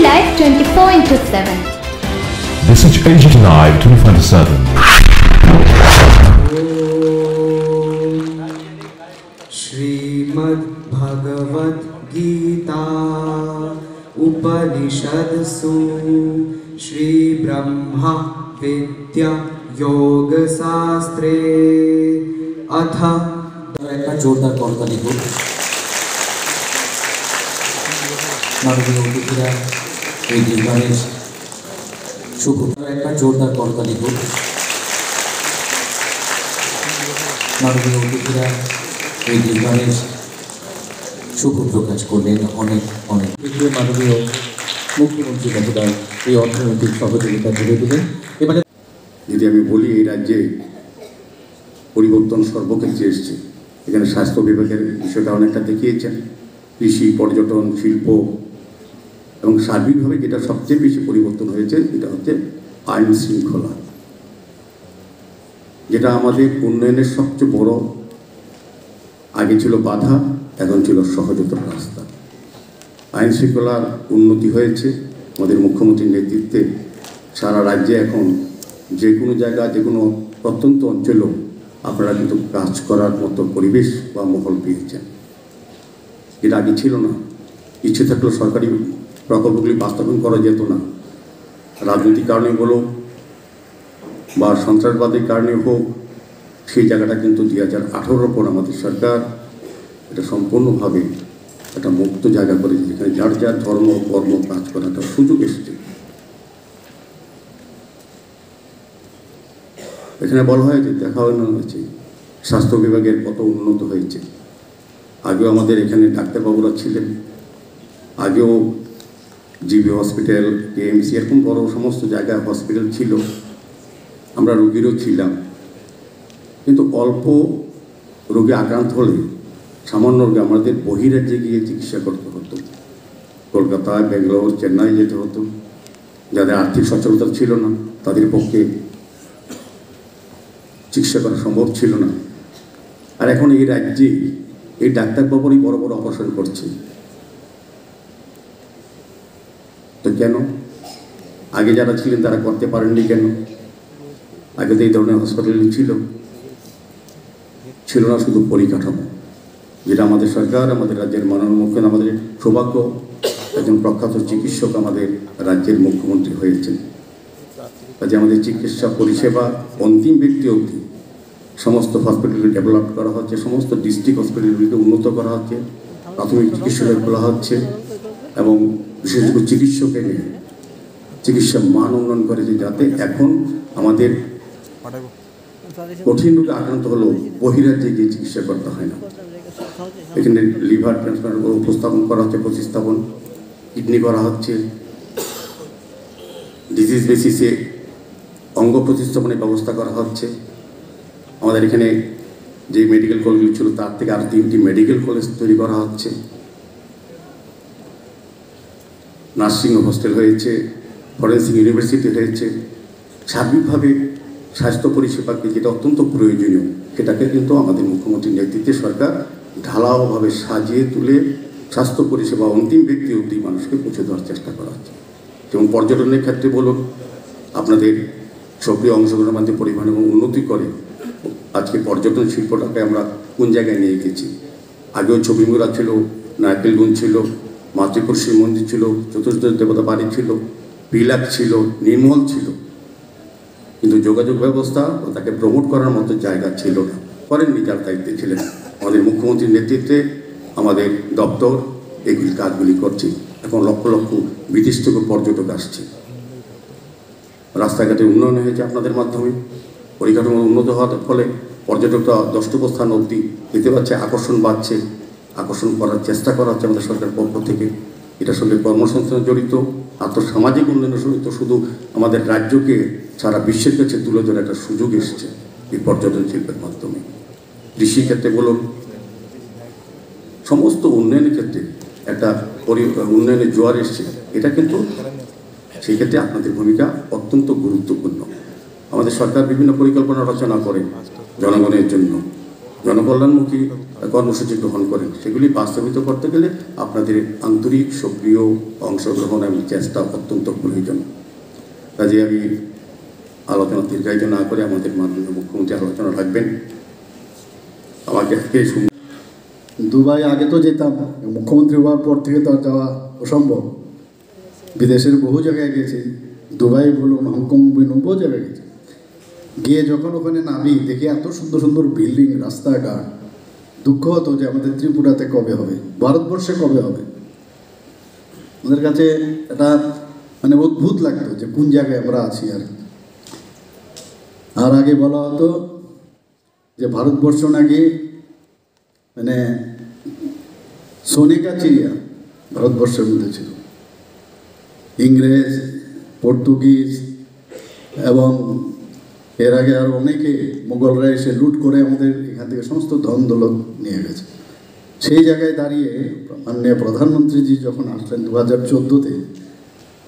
Live 24/7. This is AGT Live 24/7. Shrimad Bhagavad Gita उपनिषदसु Shri Brahma विद्या योग शास्त्रे अथ जोरदार करताली हो माननीय अतिथिरा এই দিনবারের শুভ একটা জোরদার করতালি হোক মাননীয় অতিথিরা এই দিনবারের শুভ প্রকাশ করলেন অনেক অনেক মাননীয় মুখ্যমন্ত্রী মহোদয় এই অর্থনৈতিক সহযোগিতা তুলে দিলেন। এবারে যদি আমি বলি এই রাজ্যে পরিবর্তন সর্বক্ষেত্রে এসছে, এখানে স্বাস্থ্য বিভাগের বিষয়টা অনেকটা দেখিয়েছেন, কৃষি, পর্যটন, শিল্প এবং সার্বিকভাবে যেটা সবচেয়ে বেশি পরিবর্তন হয়েছে এটা হচ্ছে আইন শৃঙ্খলা, যেটা আমাদের উন্নয়নের সবচেয়ে বড়। আগে ছিল বাধা, এখন ছিল সহজতর রাস্তা। আইন শৃঙ্খলার উন্নতি হয়েছে আমাদের মুখ্যমন্ত্রীর নেতৃত্বে। সারা রাজ্যে এখন যে কোনো জায়গা, যে কোনো প্রত্যন্ত অঞ্চলেও আপনারা কিন্তু কাজ করার মতো পরিবেশ বা মহল পেয়েছেন, এটা আগে ছিল না। ইচ্ছে থাকলেও সরকারি প্রকল্পগুলি বাস্তবায়ন করা যেত না, রাজনৈতিক কারণে বলো বা সন্ত্রাসবাদের কারণে হোক। সেই জায়গাটা কিন্তু 2018 পর আমাদের সরকার এটা সম্পূর্ণভাবে একটা মুক্ত জায়গা করেছে, যেখানে যার যার ধর্ম কর্ম কাজ করার একটা সুযোগ এসছে। এখানে বলা হয় যে দেখানো হয়েছে স্বাস্থ্য বিভাগের কত উন্নত হয়েছে। আগেও আমাদের এখানে ডাক্তারবাবুরা ছিলেন, আগেও জিবি হসপিটাল, কেএমসি এরকম বড় সমস্ত জায়গায় হসপিটাল ছিল, আমরা রোগীরও ছিলাম। কিন্তু অল্প রোগে আক্রান্ত হলে সামান্য রোগে আমাদের বহিরাজ্যে গিয়ে চিকিৎসা করতে হতো, কলকাতায়, ব্যাঙ্গালোর, চেন্নাই যেতে হতো। যাদের আর্থিক সচ্ছলতা ছিল না তাদের পক্ষে চিকিৎসা করা সম্ভব ছিল না। আর এখন এই রাজ্যে এই ডাক্তারবাবুরই বড় বড় অপারেশন করছে। তো কেন? আগে যারা ছিলেন তারা করতে পারেননি কেন? আগে তো এই ধরনের হসপিটাল ছিল না, শুধু পরিকাঠামো, যেটা আমাদের সরকার, আমাদের রাজ্যের মাননীয় মুখ্যমন্ত্রী, আমাদের সৌভাগ্য একজন প্রখ্যাত চিকিৎসক আমাদের রাজ্যের মুখ্যমন্ত্রী হয়েছেন। কাজে আমাদের চিকিৎসা পরিষেবা অন্তিম ব্যক্তি অবধি সমস্ত হসপিটালকে ডেভেলপ করা হচ্ছে, সমস্ত ডিস্ট্রিক্ট হসপিটালগুলিকে উন্নত করা হচ্ছে, প্রাথমিক চিকিৎসালয় খোলা হচ্ছে এবং বিশেষ করে চিকিৎসকে নিয়ে চিকিৎসার মান উন্নয়ন করেছে, যাতে এখন আমাদের কঠিন রোগে আক্রান্ত হলেও বহিরাজ্যে গিয়ে চিকিৎসা করতে হয় না। এখানে লিভার ট্রান্সপ্লান্ট উপস্থাপন করা হচ্ছে, প্রতিস্থাপন, কিডনি করা হচ্ছে, ডিজিজ বেসিসে অঙ্গ প্রতিস্থাপনের ব্যবস্থা করা হচ্ছে। আমাদের এখানে যে মেডিকেল কলেজগুলি ছিল তার থেকে আরও 3টি মেডিকেল কলেজ তৈরি করা হচ্ছে, নার্সিং হস্টেল হয়েছে, ফরেন্সিক ইউনিভার্সিটি হয়েছে। সার্বিকভাবে স্বাস্থ্য পরিষেবাকে যেটা অত্যন্ত প্রয়োজনীয় সেটাকে কিন্তু আমাদের মুখ্যমন্ত্রীর নেতৃত্বে সরকার ঢালাওভাবে সাজিয়ে তুলে স্বাস্থ্য পরিষেবা অন্তিম ব্যক্তি অবধি মানুষকে পৌঁছে দেওয়ার চেষ্টা করা হচ্ছে। যেমন পর্যটনের ক্ষেত্রে বলুন, আপনাদের সক্রিয় অংশগ্রহণের মাধ্যমে পরিবহন এবং উন্নতি করে আজকে পর্যটন শিল্পটাকে আমরা কোন জায়গায় নিয়ে গেছি। আগেও ছবিমুড়া ছিল, নারকেলগুঞ্জ ছিল, মাতৃপুর শিব মন্দির ছিল, চতুর্দশ দেবতা বাড়ি ছিল, বিলাক ছিল, নির্মল ছিল, কিন্তু যোগাযোগ ব্যবস্থা ও তাকে প্রমোট করার মতো জায়গা ছিল না। করেননি, যার দায়িত্বে ছিলেন আমাদের মুখ্যমন্ত্রীর নেতৃত্বে আমাদের দপ্তর এইগুলি কাজগুলি করছে। এখন লক্ষ লক্ষ বিদেশ থেকে পর্যটক আসছে, রাস্তাঘাটে উন্নয়ন হয়েছে আপনাদের মাধ্যমে, পরিকাঠামো উন্নত হওয়ার ফলে পর্যটকরা দর্শনীয় অবধি যেতে পারছে, আকর্ষণ বাড়ছে, আকর্ষণ করার চেষ্টা করা হচ্ছে আমাদের সরকারের পক্ষ থেকে। এটার সঙ্গে কর্মসংস্থান জড়িত, আর্থসামাজিক উন্নয়নের জড়িত। শুধু আমাদের রাজ্যকে সারা বিশ্বের কাছে তুলে ধরে একটা সুযোগ এসছে এই পর্যটন শিল্পের মাধ্যমে। কৃষিক্ষেত্রে বলুন, সমস্ত উন্নয়নের ক্ষেত্রে একটা উন্নয়নের জোয়ার এসছে। এটা কিন্তু সেই ক্ষেত্রে আপনাদের ভূমিকা অত্যন্ত গুরুত্বপূর্ণ। আমাদের সরকার বিভিন্ন পরিকল্পনা রচনা করে জনগণের জন্য, জনকল্যাণমুখী কর্মসূচি গ্রহণ করেন, সেগুলি বাস্তবিত করতে গেলে আপনাদের আন্তরিক সক্রিয় অংশগ্রহণ এবং চেষ্টা অত্যন্ত প্রয়োজন। কাজে আমি আলোচনা দীর্ঘায়িত না করে আমাদের মাননীয় মুখ্যমন্ত্রী আলোচনা রাখবেন। আমাকে দুবাই আগে তো যেতাম, মুখ্যমন্ত্রী হওয়ার পর থেকে তো আর যাওয়া অসম্ভব। বিদেশের বহু জায়গায় গেছি, দুবাই বলুন, হংকং বলুন, বহু জায়গায় গেছি। গিয়ে যখন ওখানে নামি দেখি এত সুন্দর সুন্দর বিল্ডিং, রাস্তাঘাট, দুঃখ হতো যে আমাদের ত্রিপুরাতে কবে হবে, ভারতবর্ষে কবে হবে। আমাদের কাছে এটা মানে অদ্ভুত লাগতো যে কোন জায়গায় আমরা আছি। আর আগে বলা হতো যে ভারতবর্ষ নাকি মানে সোনিকা চিড়িয়া ভারতবর্ষের মধ্যে ছিল। ইংরেজ, পর্তুগিজ এবং এর আগে আর অনেকে মোগলরা এসে লুট করে আমাদের এখান থেকে সমস্ত ধন দৌলত নিয়ে গেছে। সেই জায়গায় দাঁড়িয়ে মাননীয় প্রধানমন্ত্রীজি যখন আসলেন 2014-তে,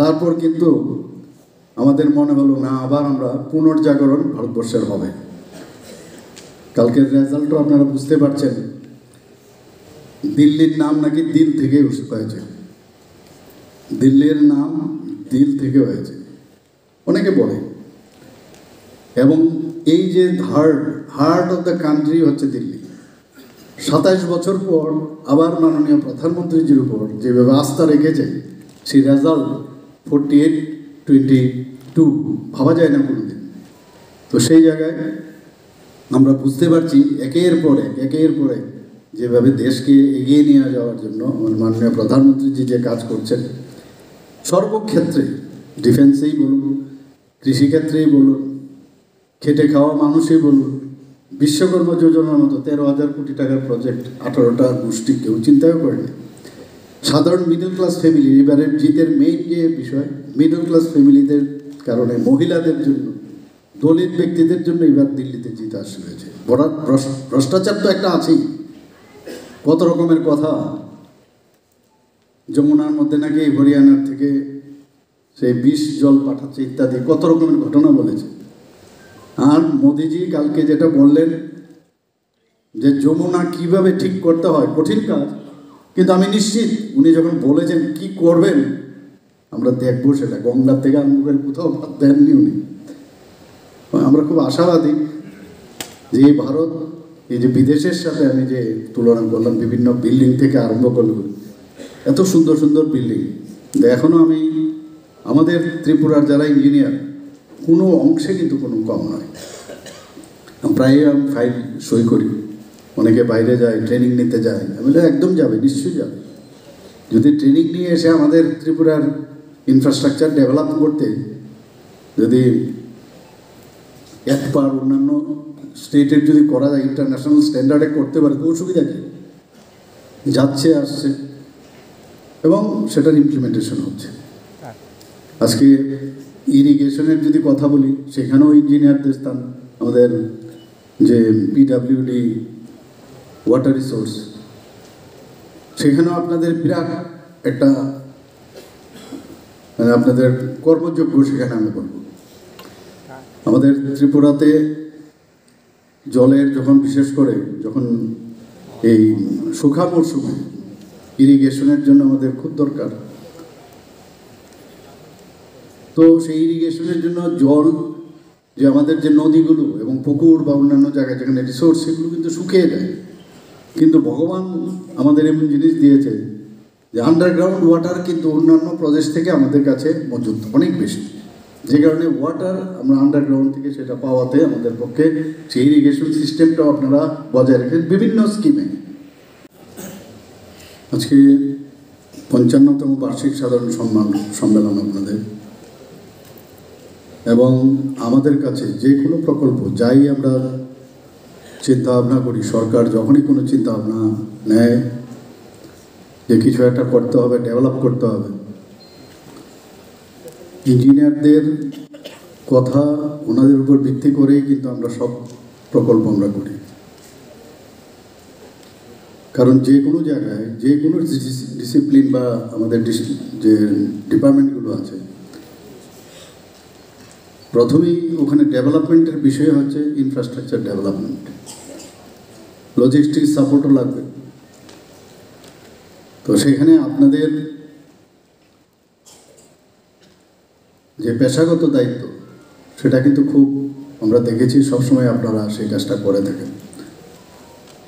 তারপর কিন্তু আমাদের মনে হলো না, আবার আমরা পুনর্জাগরণ ভারতবর্ষের হবে। কালকের রেজাল্টও আপনারা বুঝতে পারছেন, দিল্লির নাম নাকি দিল থেকে হয়েছে। দিল্লির নাম দিল থেকে হয়েছে অনেকে বলে। এবং এই যে হার্ট অফ দ্য কান্ট্রি হচ্ছে দিল্লি। 27 বছর পর আবার মাননীয় প্রধানমন্ত্রীজির উপর যেভাবে আস্থা রেখেছে, সেই রেজাল্ট 48-22 ভাবা যায় না কোনোদিন। তো সেই জায়গায় আমরা বুঝতে পারছি একের পর এক যেভাবে দেশকে এগিয়ে নিয়ে যাওয়ার জন্য মাননীয় প্রধানমন্ত্রীজি যে কাজ করছেন সর্বক্ষেত্রে, ডিফেন্সেই বলুন, কৃষিক্ষেত্রেই বলুন, খেটে খাওয়া মানুষই বলুন, বিশ্বকর্মা যোজনার মতো 13,000 কোটি টাকার প্রজেক্ট 18টা গোষ্ঠী কেউ চিন্তাও করেনি। সাধারণ মিডল ক্লাস ফ্যামিলি, এবারের জিতের মেইন যে বিষয়, মিডল ক্লাস ফ্যামিলিদের কারণে, মহিলাদের জন্য, দলিত ব্যক্তিদের জন্য এবার দিল্লিতে জিত আসা হয়েছে। ভ্রষ্টাচার তো একটা আছেই, কত রকমের কথা। যমুনার মধ্যে নাকি হরিয়ানার থেকে সেই বিষ জল পাঠাচ্ছে ইত্যাদি কত রকমের ঘটনা বলেছে। আর মোদিজি কালকে যেটা বললেন যে যমুনা কিভাবে ঠিক করতে হয়, কঠিন কাজ, কিন্তু আমি নিশ্চিত উনি যখন বলেছেন কি করবেন আমরা দেখবো সেটা। গঙ্গার থেকে আরম্ভ করে কোথাও বাদ দেননি উনি। আমরা খুব আশাবাদী যে এই ভারত, এই যে বিদেশের সাথে আমি যে তুলনা করলাম, বিভিন্ন বিল্ডিং থেকে আরম্ভ করলাম, এত সুন্দর সুন্দর বিল্ডিং, এখনও আমি আমাদের ত্রিপুরার যারা ইঞ্জিনিয়ার কোনো অংশে কিন্তু কোনো কম নয়। প্রায় আমি ফাইল সই করি, অনেকে বাইরে যায়, ট্রেনিং নিতে যায়, আমি একদম যাবে, নিশ্চয়ই যাবে। যদি ট্রেনিং নিয়ে এসে আমাদের ত্রিপুরার ইনফ্রাস্ট্রাকচার ডেভেলপ করতে যদি একবার অন্যান্য স্টেটের যদি করা যায়, ইন্টারন্যাশনাল স্ট্যান্ডার্ডে করতে পারে, তো অসুবিধা কী? যাচ্ছে, আসছে এবং সেটার ইমপ্লিমেন্টেশন হচ্ছে। আজকে ইরিগেশনের যদি কথা বলি, সেখানেও ইঞ্জিনিয়ারদের স্থান। আমাদের যে পিডাব্লিউডি ওয়াটার রিসোর্স, সেখানেও আপনাদের বিরাট একটা মানে আপনাদের কর্মযোগ্য সেখানে আমি বলবো। আমাদের ত্রিপুরাতে জলের যখন বিশেষ করে যখন এই শুখা মরশুমে ইরিগেশনের জন্য আমাদের খুব দরকার, তো সেই ইরিগেশনের জন্য জল যে আমাদের যে নদীগুলো এবং পুকুর বা অন্যান্য জায়গায় যেখানে রিসোর্স, সেগুলো কিন্তু শুকিয়ে যায়। কিন্তু ভগবান আমাদের এমন জিনিস দিয়েছে যে আন্ডারগ্রাউন্ড ওয়াটার কিন্তু অন্যান্য প্রদেশ থেকে আমাদের কাছে মজুদ অনেক বেশি, যে কারণে ওয়াটার আমরা আন্ডারগ্রাউন্ড থেকে সেটা পাওয়াতে আমাদের পক্ষে সেই ইরিগেশন সিস্টেমটাও আপনারা বজায় রাখেন বিভিন্ন স্কিমে। আজকে 55তম বার্ষিক সাধারণ সম্মেলন আপনাদের, এবং আমাদের কাছে যে কোনো প্রকল্প যাই আমরা চিন্তা ভাবনা করি, সরকার যখনই কোনো চিন্তা ভাবনা নেয় যে কিছু একটা করতে হবে, ডেভেলপ করতে হবে, ইঞ্জিনিয়ারদের কথা ওনাদের উপর ভিত্তি করেই কিন্তু আমরা সব প্রকল্প আমরা করি। কারণ যে কোনো জায়গায় যে কোনো ডিসিপ্লিন বা আমাদের যে ডিপার্টমেন্টগুলো আছে, প্রথমেই ওখানে ডেভেলপমেন্টের বিষয় হচ্ছে ইনফ্রাস্ট্রাকচার ডেভেলপমেন্ট। লজিস্টিক সাপোর্টও লাগবে। তো সেখানে আপনাদের যে পেশাগত দায়িত্ব সেটা কিন্তু খুব আমরা দেখেছি সবসময় আপনারা সেই কাজটা করে থাকেন।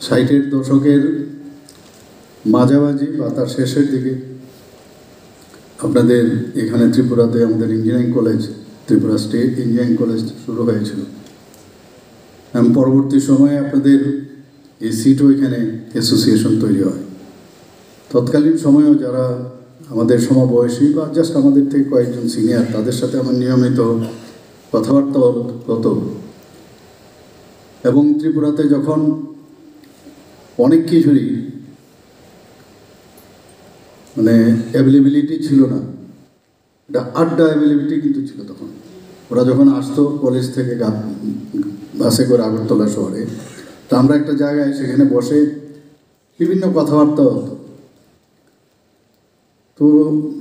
60-এর দশকের মাঝামাঝি বা তার শেষের দিকে আপনাদের এখানে ত্রিপুরাতে আমাদের engineering college, Tripura state engineering college শুরু হয়েছিল। এবং পরবর্তী সময়ে আপনাদের এই সিটও এখানে অ্যাসোসিয়েশন তৈরি হয়। তৎকালীন সময়েও যারা আমাদের সমবয়সী বা জাস্ট আমাদের থেকে কয়েকজন সিনিয়র, তাদের সাথে আমার নিয়মিত কথাবার্তা হতো। এবং ত্রিপুরাতে যখন অনেক কিছুরই মানে অ্যাভেলেবিলিটি ছিল না, এটা আড্ডা অ্যাভেলেবিলিটি কিন্তু ছিল তখন। ওরা যখন আসতো কলেজ থেকে বাসে করে আগরতলা শহরে, তা আমরা একটা জায়গায় সেখানে বসে বিভিন্ন কথাবার্তা হতো। তো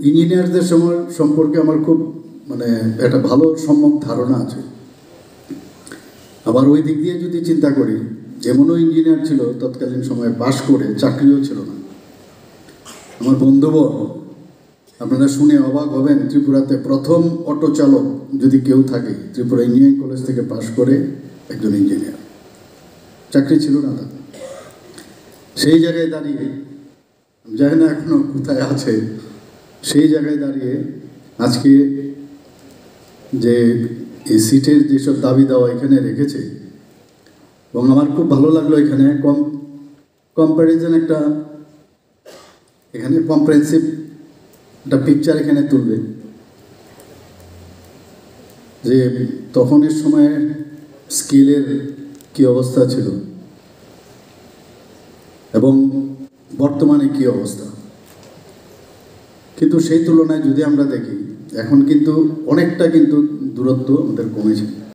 ইঞ্জিনিয়ারদের সম্পর্কে আমার খুব মানে একটা ভালো সম্যক ধারণা আছে। আবার ওই দিক দিয়ে যদি চিন্তা করি, যেমনও ইঞ্জিনিয়ার ছিল তৎকালীন সময়ে পাশ করে চাকরিও ছিল না। আমার বন্ধুবর, আপনারা শুনে অবাক হবেন, ত্রিপুরাতে প্রথম অটো চালক যদি কেউ থাকে ত্রিপুরা ইঞ্জিনিয়ারিং কলেজ থেকে পাশ করে একজন ইঞ্জিনিয়ার, চাকরি ছিল না তার। সেই জায়গায় দাঁড়িয়ে, জানি না এখনো কোথায় আছে, সেই জায়গায় দাঁড়িয়ে আজকে যে এই সিটের যেসব দাবি দেওয়া এখানে রেখেছে, এবং আমার খুব ভালো লাগলো এখানে কম্প্যারিজন একটা, এখানে কম্প্রেহেনসিভ একটা পিকচার এখানে তুলবে যে তখনের সময়ে স্কিলের কি অবস্থা ছিল এবং বর্তমানে কি অবস্থা। কিন্তু সেই তুলনায় যদি আমরা দেখি, এখন কিন্তু অনেকটা কিন্তু দূরত্ব আমাদের কমেছে।